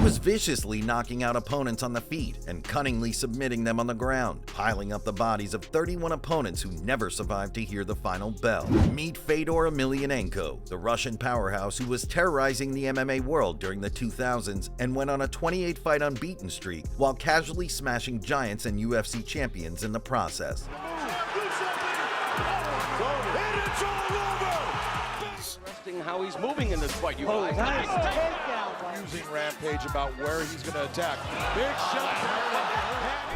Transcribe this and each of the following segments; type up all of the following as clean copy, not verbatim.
was viciously knocking out opponents on the feet and cunningly submitting them on the ground, piling up the bodies of 31 opponents who never survived to hear the final bell. Meet Fedor Emelianenko, the Russian powerhouse who was terrorizing the MMA world during the 2000s and went on a 28-fight unbeaten streak while casually smashing giants and UFC champions in the process. Interesting how he's moving in this fight. Using Rampage about where he's going to attack. Big shot.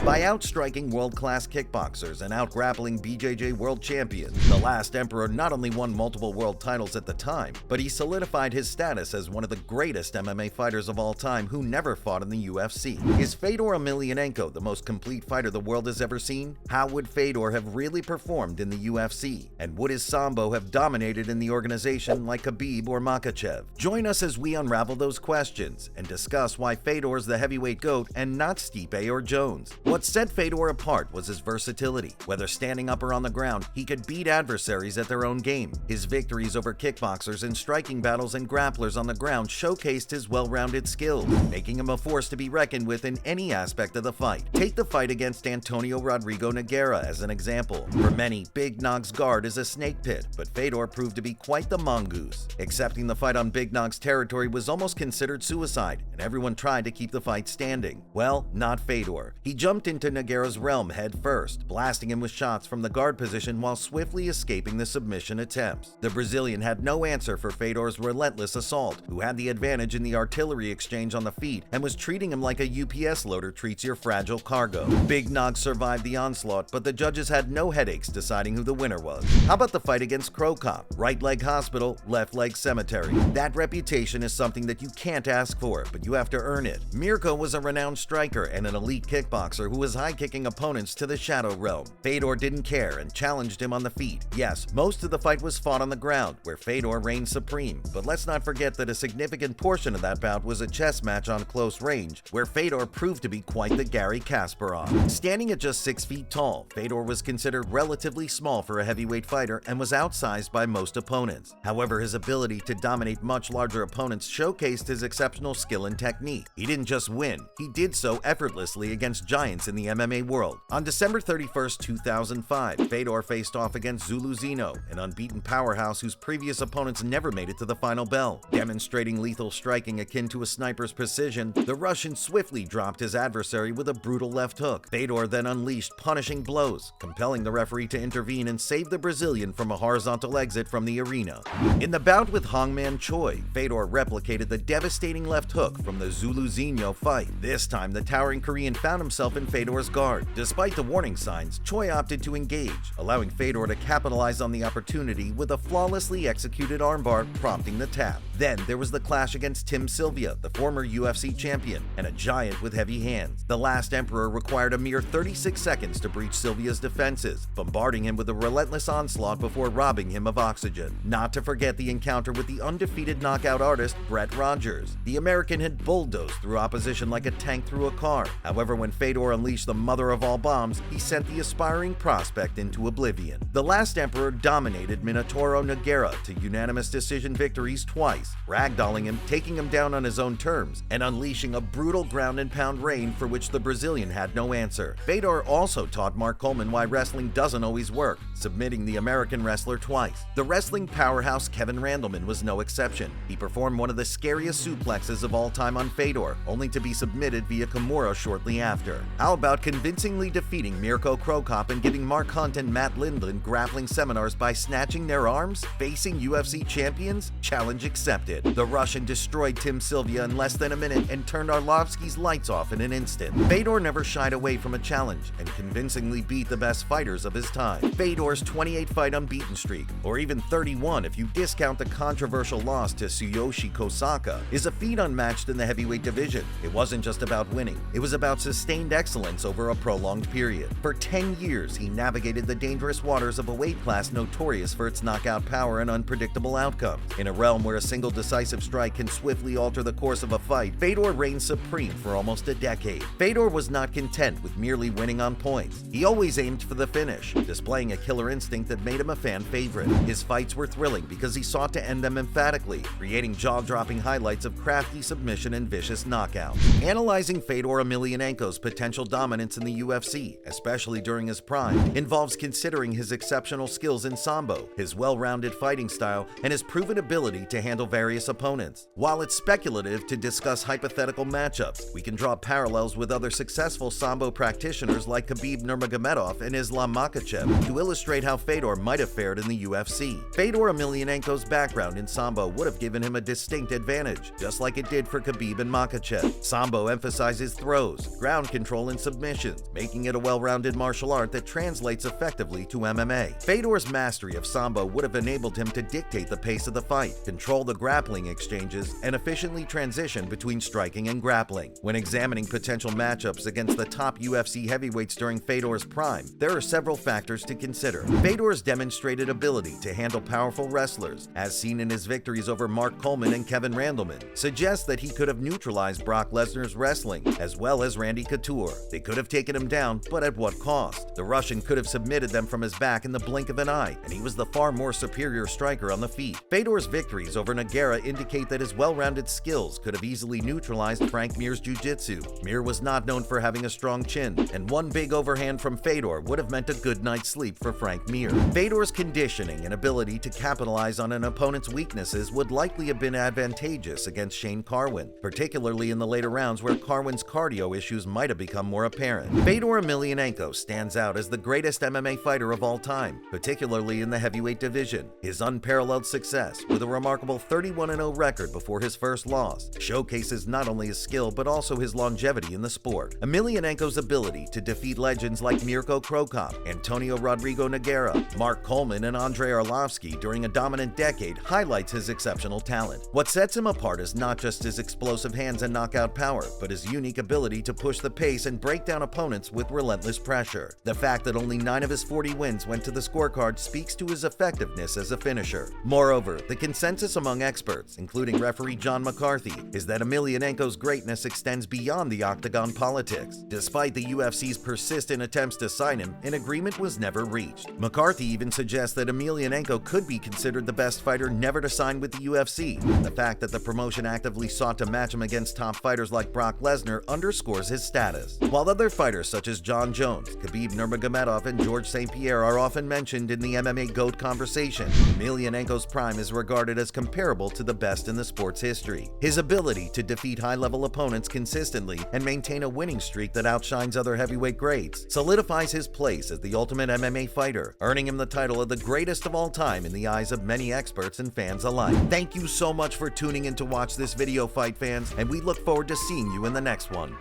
By outstriking world-class kickboxers and out-grappling BJJ world champions, the last emperor not only won multiple world titles at the time, but he solidified his status as one of the greatest MMA fighters of all time who never fought in the UFC. Is Fedor Emelianenko the most complete fighter the world has ever seen? How would Fedor have really performed in the UFC? And would his Sambo have dominated in the organization like Khabib or Makhachev? Join us as we unravel those questions and discuss why Fedor's the heavyweight GOAT and not Stipe or Jones. What set Fedor apart was his versatility. Whether standing up or on the ground, he could beat adversaries at their own game. His victories over kickboxers in striking battles and grapplers on the ground showcased his well-rounded skills, making him a force to be reckoned with in any aspect of the fight. Take the fight against Antonio Rodrigo Nogueira as an example. For many, Big Nog's guard is a snake pit, but Fedor proved to be quite the mongoose. Accepting the fight on Big Nog's territory was almost considered suicide, and everyone tried to keep the fight standing. Well, not Fedor. He jumped into Nogueira's realm head first, blasting him with shots from the guard position while swiftly escaping the submission attempts. The Brazilian had no answer for Fedor's relentless assault, who had the advantage in the artillery exchange on the feet and was treating him like a UPS loader treats your fragile cargo. Big Nog survived the onslaught, but the judges had no headaches deciding who the winner was. How about the fight against Crow Cop? Right leg hospital, left leg cemetery. That reputation is something that you can't ask for, but you have to earn it. Mirko was a renowned striker and an elite kickboxer who was high-kicking opponents to the Shadow Realm. Fedor didn't care and challenged him on the feet. Yes, most of the fight was fought on the ground, where Fedor reigned supreme, but let's not forget that a significant portion of that bout was a chess match on close range, where Fedor proved to be quite the Garry Kasparov. Standing at just 6 feet tall, Fedor was considered relatively small for a heavyweight fighter and was outsized by most opponents. However, his ability to dominate much larger opponents showcased his exceptional skill and technique. He didn't just win, he did so effortlessly against giants in the MMA world. On December 31st, 2005, Fedor faced off against Zulu Zino, an unbeaten powerhouse whose previous opponents never made it to the final bell. Demonstrating lethal striking akin to a sniper's precision, the Russian swiftly dropped his adversary with a brutal left hook. Fedor then unleashed punishing blows, compelling the referee to intervene and save the Brazilian from a horizontal exit from the arena. In the bout with Hongman Choi, Fedor replicated the devastating left hook from the Zulu Zino fight. This time, the towering Korean found himself in Fedor's guard. Despite the warning signs, Choi opted to engage, allowing Fedor to capitalize on the opportunity with a flawlessly executed armbar, prompting the tap. Then there was the clash against Tim Sylvia, the former UFC champion, and a giant with heavy hands. The last emperor required a mere 36 seconds to breach Sylvia's defenses, bombarding him with a relentless onslaught before robbing him of oxygen. Not to forget the encounter with the undefeated knockout artist Brett Rogers. The American had bulldozed through opposition like a tank through a car. However, when Fedor unleashed the mother of all bombs, he sent the aspiring prospect into oblivion. The last emperor dominated Minotauro Nogueira to unanimous decision victories twice, ragdolling him, taking him down on his own terms, and unleashing a brutal ground-and-pound reign for which the Brazilian had no answer. Fedor also taught Mark Coleman why wrestling doesn't always work, submitting the American wrestler twice. The wrestling powerhouse Kevin Randleman was no exception. He performed one of the scariest suplexes of all time on Fedor, only to be submitted via Kimura shortly after. How about convincingly defeating Mirko Crow Cop and giving Mark Hunt and Matt Lindland grappling seminars by snatching their arms? Facing UFC champions? Challenge accepted. The Russian destroyed Tim Sylvia in less than a minute and turned Arlovsky's lights off in an instant. Fedor never shied away from a challenge and convincingly beat the best fighters of his time. Fedor's 28-fight unbeaten streak, or even 31 if you discount the controversial loss to Tsuyoshi Kosaka, is a feat unmatched in the heavyweight division. It wasn't just about winning, it was about sustained excellence over a prolonged period. For 10 years, he navigated the dangerous waters of a weight class notorious for its knockout power and unpredictable outcomes. In a realm where a single decisive strike can swiftly alter the course of a fight, Fedor reigned supreme for almost a decade. Fedor was not content with merely winning on points. He always aimed for the finish, displaying a killer instinct that made him a fan favorite. His fights were thrilling because he sought to end them emphatically, creating jaw-dropping highlights of crafty submission and vicious knockout. Analyzing Fedor Emelianenko's potential dominance in the UFC, especially during his prime, involves considering his exceptional skills in Sambo, his well-rounded fighting style, and his proven ability to handle various opponents. While it's speculative to discuss hypothetical matchups, we can draw parallels with other successful Sambo practitioners like Khabib Nurmagomedov and Islam Makhachev to illustrate how Fedor might have fared in the UFC. Fedor Emelianenko's background in Sambo would have given him a distinct advantage, just like it did for Khabib and Makhachev. Sambo emphasizes throws, ground control, and submissions, making it a well-rounded martial art that translates effectively to MMA. Fedor's mastery of Sambo would have enabled him to dictate the pace of the fight, control the grappling exchanges, and efficiently transition between striking and grappling. When examining potential matchups against the top UFC heavyweights during Fedor's prime, there are several factors to consider. Fedor's demonstrated ability to handle powerful wrestlers, as seen in his victories over Mark Coleman and Kevin Randleman, suggests that he could have neutralized Brock Lesnar's wrestling, as well as Randy Couture. They could have taken him down, but at what cost? The Russian could have submitted them from his back in the blink of an eye, and he was the far more superior striker on the feet. Fedor's victories over Nogueira indicate that his well-rounded skills could have easily neutralized Frank Mir's jiu-jitsu. Mir was not known for having a strong chin, and one big overhand from Fedor would have meant a good night's sleep for Frank Mir. Fedor's conditioning and ability to capitalize on an opponent's weaknesses would likely have been advantageous against Shane Carwin, particularly in the later rounds where Carwin's cardio issues might have become more apparent. Fedor Emelianenko stands out as the greatest MMA fighter of all time, particularly in the heavyweight division. His unparalleled success, with a remarkable 31-0 record before his first loss, showcases not only his skill but also his longevity in the sport. Emelianenko's ability to defeat legends like Mirko Cro Cop, Antonio Rodrigo Nogueira, Mark Coleman, and Andrei Arlovski during a dominant decade highlights his exceptional talent. What sets him apart is not just his explosive hands and knockout power, but his unique ability to push the pace and break down opponents with relentless pressure. The fact that only 9 of his 40 wins went to the scorecard speaks to his effectiveness as a finisher. Moreover, the consensus among experts, including referee John McCarthy, is that Emelianenko's greatness extends beyond the octagon politics. Despite the UFC's persistent attempts to sign him, an agreement was never reached. McCarthy even suggests that Emelianenko could be considered the best fighter never to sign with the UFC. The fact that the promotion actively sought to match him against top fighters like Brock Lesnar underscores his status. While other fighters such as John Jones, Khabib Nurmagomedov, and George St. Pierre are often mentioned in the MMA GOAT conversation, Emelianenko's prime is regarded as comparable to the best in the sport's history. His ability to defeat high-level opponents consistently and maintain a winning streak that outshines other heavyweight greats solidifies his place as the ultimate MMA fighter, earning him the title of the greatest of all time in the eyes of many experts and fans alike. Thank you so much for tuning in to watch this video, fight fans, and we look forward to seeing you in the next one.